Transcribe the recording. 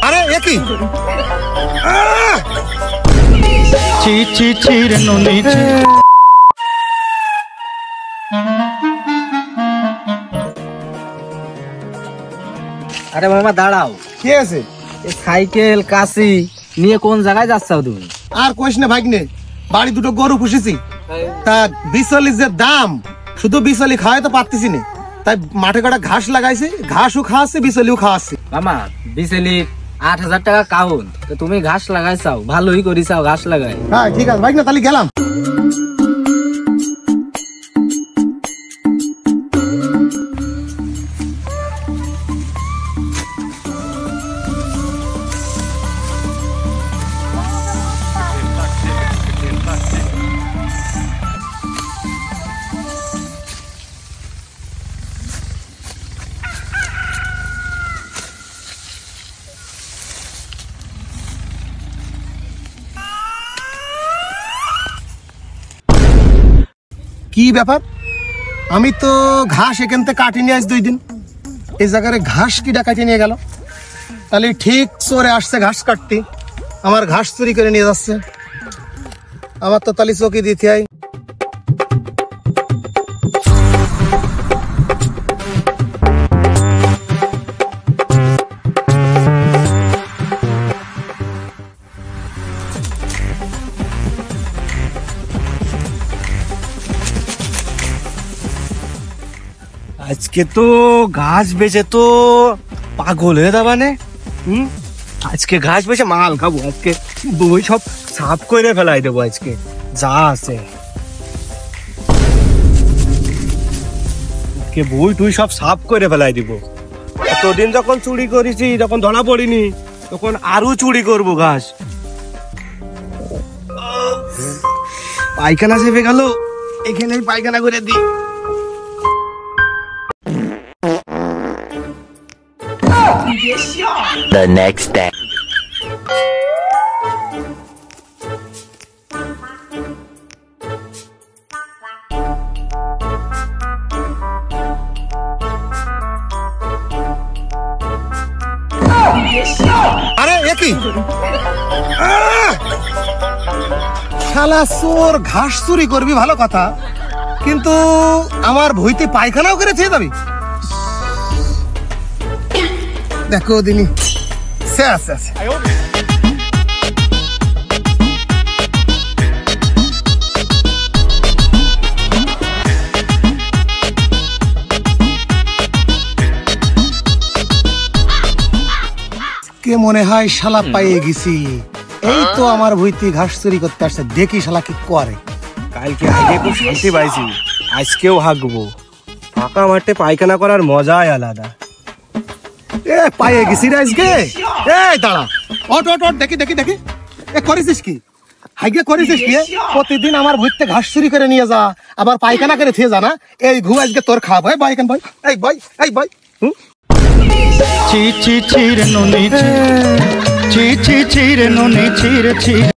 अरे ये की ची ची ची रे नोनी ची। আরে মামা দাঁড়াও, কি আছে? এই সাইকেল কাশি নিয়ে কোন জায়গায় যাচ্ছাও তুমি? আর কইস না ভাগ্নে, বাড়ি দুটো গরু পুষেছি, তা বিচলির যে দাম, শুধু বিচলি খাওয়াই তো পারতেছি না, তাই মাঠে কটা ঘাস লাগাইছি, ঘাসও খাওয়াচ্ছি বিচলিও খাওয়াচ্ছি। মামা বিচেলি ৮,০০০ টাকা কাউন, তো তুমি ঘাস লাগাইছাও, ভালোই করিছাও ঘাস লাগাই। হ্যাঁ ঠিক আছে ভাগ্নে, তাহলে গেলাম। কি ব্যাপার, আমি তো ঘাস এখান থেকে কাটি নিয়ে আস 2 দিন, এই জায়গায় ঘাস কিটা কাটিয়ে নিয়ে গেল? তাহলে ঠিক চোরে আসছে ঘাস কাটতে, আমার ঘাস চুরি করে নিয়ে যাচ্ছে। আমার তো তালি চৌকি দিতে হয়। আজকে তো ঘাস বেচে তো পাগল হয়ে যাবা নে। আজকে ঘাস বেচে মাল খাবো, আজকে বই সব সাফ করে ফেলাই দেবো, আজকে যা আছে আজকে বই তুই সব সাফ করে ফেলাই দিব। এতদিন যখন চুরি করেছি, যখন ধরা পড়িনি, তখন আরো চুরি করবো ঘাস। পায়খানা চেপে গেল, এখানে পায়খানা করে দিই। The next day. আরে এ কি শালা চোর, ঘাস চুরি করবি ভালো কথা, কিন্তু আমার ভুইতে পায়খানাও করে দিয়ে যাবি? দেখো দিনি শেষ আছে। কে মনে হয় শালা পাইয়ে গেছি, এই তো আমার ভুইতে ঘাস চুরি করতে আসছে, দেখি শালা কি করে। কালকে আগে খুব শান্তি পাইছি, আজকেও হাঁকবো। ফাঁকা মাঠে পায়খানা করার মজাই আলাদা। এ পাইয়ে গেছি রে আজকে। এই দাঁড়া, ওট ওট ওট, দেখি দেখি দেখি, এ করেছিস কি? হাইগে করেছিস কি? প্রতিদিন আমার ভুইতে ঘাস চুরি করে নিয়ে যা, আবার পায়খানা করে থিয়ে যা না, এই ঘু আজকে তোর খাওয়া ভাই। বাইকেন ভাই, এই ভাই, এই ভাই। ची ची ची रे नोनी ची ची ची ची रे नोनी ची रे ची।